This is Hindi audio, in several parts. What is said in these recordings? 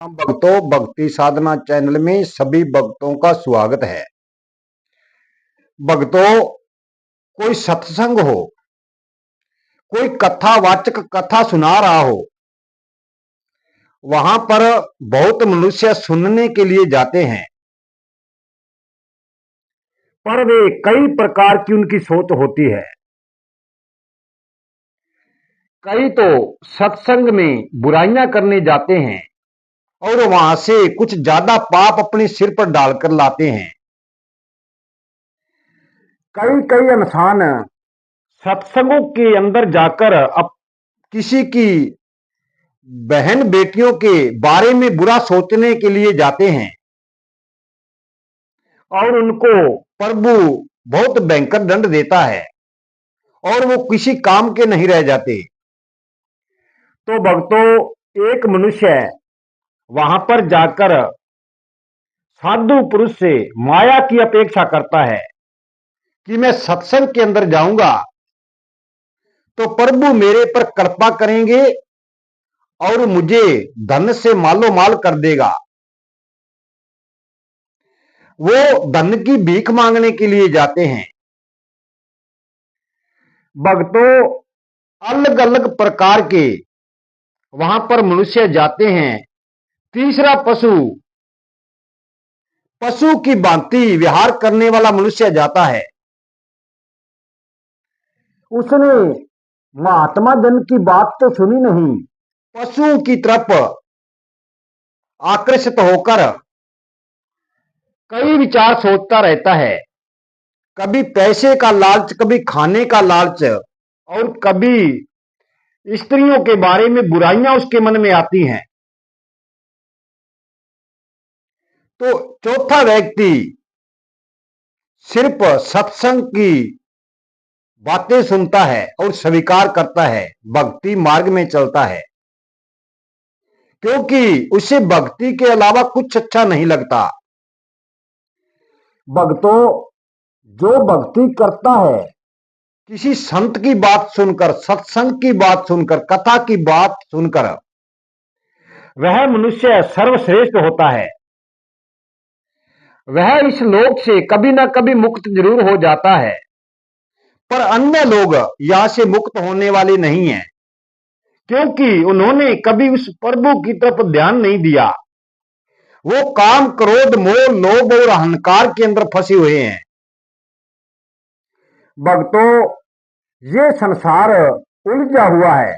भक्तों, भक्ति साधना चैनल में सभी भक्तों का स्वागत है। भक्तों, कोई सत्संग हो, कोई कथावाचक कथा सुना रहा हो, वहां पर बहुत मनुष्य सुनने के लिए जाते हैं, पर वे कई प्रकार की उनकी सोच होती है। कई तो सत्संग में बुराइयां करने जाते हैं और वहां से कुछ ज्यादा पाप अपने सिर पर डालकर लाते हैं। कई कई इंसान सत्संगों के अंदर जाकर अब किसी की बहन बेटियों के बारे में बुरा सोचने के लिए जाते हैं और उनको प्रभु बहुत भयंकर दंड देता है और वो किसी काम के नहीं रह जाते। तो भक्तों, एक मनुष्य वहां पर जाकर साधु पुरुष से माया की अपेक्षा करता है कि मैं सत्संग के अंदर जाऊंगा तो प्रभु मेरे पर कृपा करेंगे और मुझे धन से मालो माल कर देगा। वो धन की भीख मांगने के लिए जाते हैं। भक्तों, अलग अलग प्रकार के वहां पर मनुष्य जाते हैं। तीसरा पशु पशु की भांति विहार करने वाला मनुष्य जाता है। उसने महात्मा जन की बात तो सुनी नहीं, पशु की तरफ आकर्षित होकर कई विचार सोचता रहता है। कभी पैसे का लालच, कभी खाने का लालच और कभी स्त्रियों के बारे में बुराइयां उसके मन में आती हैं। तो चौथा व्यक्ति सिर्फ सत्संग की बातें सुनता है और स्वीकार करता है, भक्ति मार्ग में चलता है, क्योंकि उसे भक्ति के अलावा कुछ अच्छा नहीं लगता। भक्तों, जो भक्ति करता है किसी संत की बात सुनकर, सत्संग की बात सुनकर, कथा की बात सुनकर, वह मनुष्य सर्वश्रेष्ठ होता है। वह इस लोक से कभी ना कभी मुक्त जरूर हो जाता है, पर अन्य लोग यहां से मुक्त होने वाले नहीं हैं, क्योंकि उन्होंने कभी उस प्रभु की तरफ ध्यान नहीं दिया। वो काम, क्रोध, मोह, लोभ और अहंकार के अंदर फंसे हुए हैं। भक्तों, ये संसार उलझा हुआ है,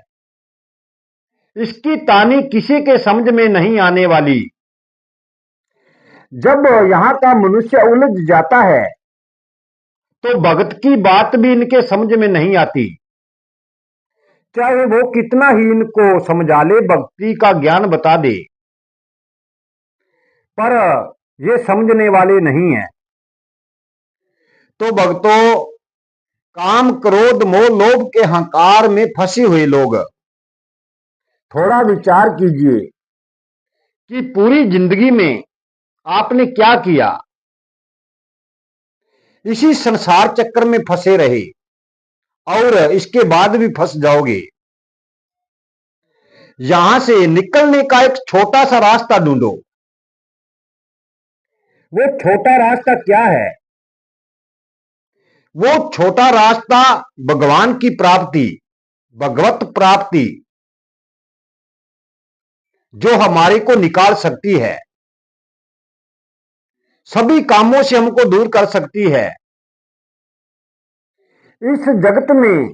इसकी तानी किसी के समझ में नहीं आने वाली। जब यहां का मनुष्य उलझ जाता है तो भगत की बात भी इनके समझ में नहीं आती, चाहे वो कितना ही इनको समझा ले, भक्ति का ज्ञान बता दे, पर ये समझने वाले नहीं है। तो भक्तों, काम, क्रोध, मोह, लोभ के अहंकार में फंसे हुए लोग थोड़ा विचार कीजिए कि पूरी जिंदगी में आपने क्या किया। इसी संसार चक्कर में फंसे रहे और इसके बाद भी फंस जाओगे। यहां से निकलने का एक छोटा सा रास्ता ढूंढो। वो छोटा रास्ता क्या है? वो छोटा रास्ता भगवान की प्राप्ति, भगवत प्राप्ति, जो हमारे को निकाल सकती है, सभी कामों से हमको दूर कर सकती है। इस जगत में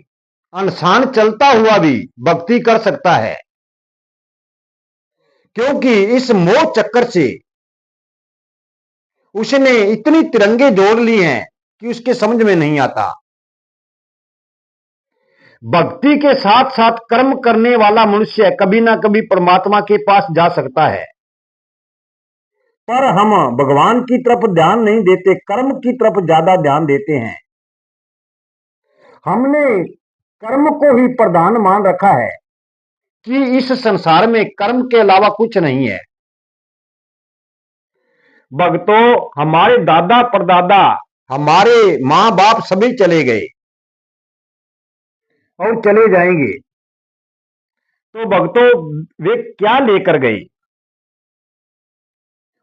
इंसान चलता हुआ भी भक्ति कर सकता है, क्योंकि इस मोह चक्कर से उसने इतनी तिरंगे जोड़ ली हैं कि उसके समझ में नहीं आता। भक्ति के साथ साथ कर्म करने वाला मनुष्य कभी ना कभी परमात्मा के पास जा सकता है, पर हम भगवान की तरफ ध्यान नहीं देते, कर्म की तरफ ज्यादा ध्यान देते हैं। हमने कर्म को ही प्रधान मान रखा है कि इस संसार में कर्म के अलावा कुछ नहीं है। भक्तों, हमारे दादा परदादा, हमारे माँ बाप सभी चले गए और चले जाएंगे। तो भक्तों, वे क्या लेकर गए?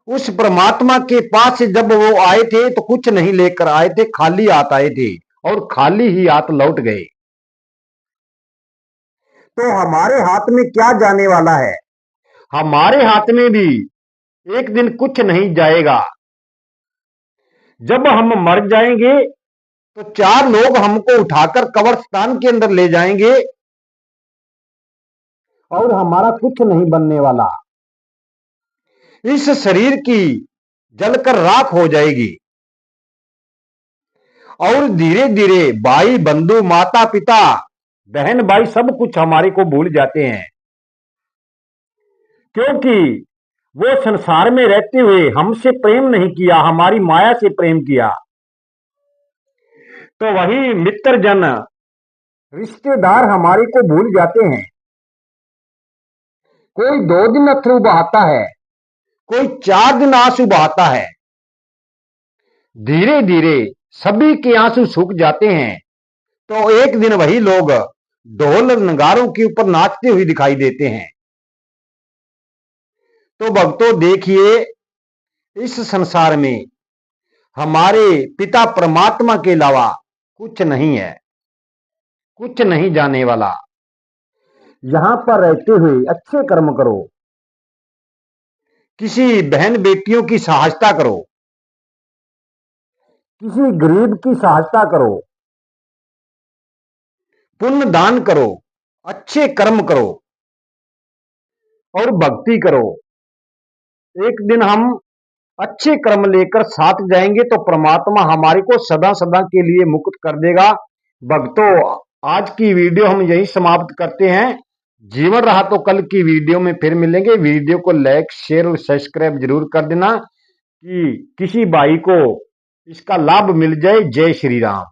उस परमात्मा के पास से जब वो आए थे तो कुछ नहीं लेकर आए थे, खाली हाथ आए थे और खाली ही हाथ लौट गए। तो हमारे हाथ में क्या जाने वाला है? हमारे हाथ में भी एक दिन कुछ नहीं जाएगा। जब हम मर जाएंगे तो चार लोग हमको उठाकर कब्रिस्तान के अंदर ले जाएंगे और हमारा कुछ नहीं बनने वाला। इस शरीर की जलकर राख हो जाएगी और धीरे धीरे भाई बंधु माता पिता बहन भाई सब कुछ हमारे को भूल जाते हैं, क्योंकि वो संसार में रहते हुए हमसे प्रेम नहीं किया, हमारी माया से प्रेम किया। तो वही मित्र जन रिश्तेदार हमारे को भूल जाते हैं। कोई 2 दिन अश्रु बहाता है, कोई 4 दिन आंसू बहाता है। धीरे धीरे सभी के आंसू सूख जाते हैं तो एक दिन वही लोग ढोल नगारों के ऊपर नाचते हुए दिखाई देते हैं। तो भक्तों देखिए, इस संसार में हमारे पिता परमात्मा के अलावा कुछ नहीं है, कुछ नहीं जाने वाला। यहां पर रहते हुए अच्छे कर्म करो, किसी बहन बेटियों की सहायता करो, किसी गरीब की सहायता करो, पुण्य दान करो, अच्छे कर्म करो और भक्ति करो। एक दिन हम अच्छे कर्म लेकर साथ जाएंगे तो परमात्मा हमारे को सदा सदा के लिए मुक्त कर देगा। भक्तों, आज की वीडियो हम यही समाप्त करते हैं। जीवन रहा तो कल की वीडियो में फिर मिलेंगे। वीडियो को लाइक शेयर और सब्सक्राइब जरूर कर देना कि किसी भाई को इसका लाभ मिल जाए। जय श्री राम।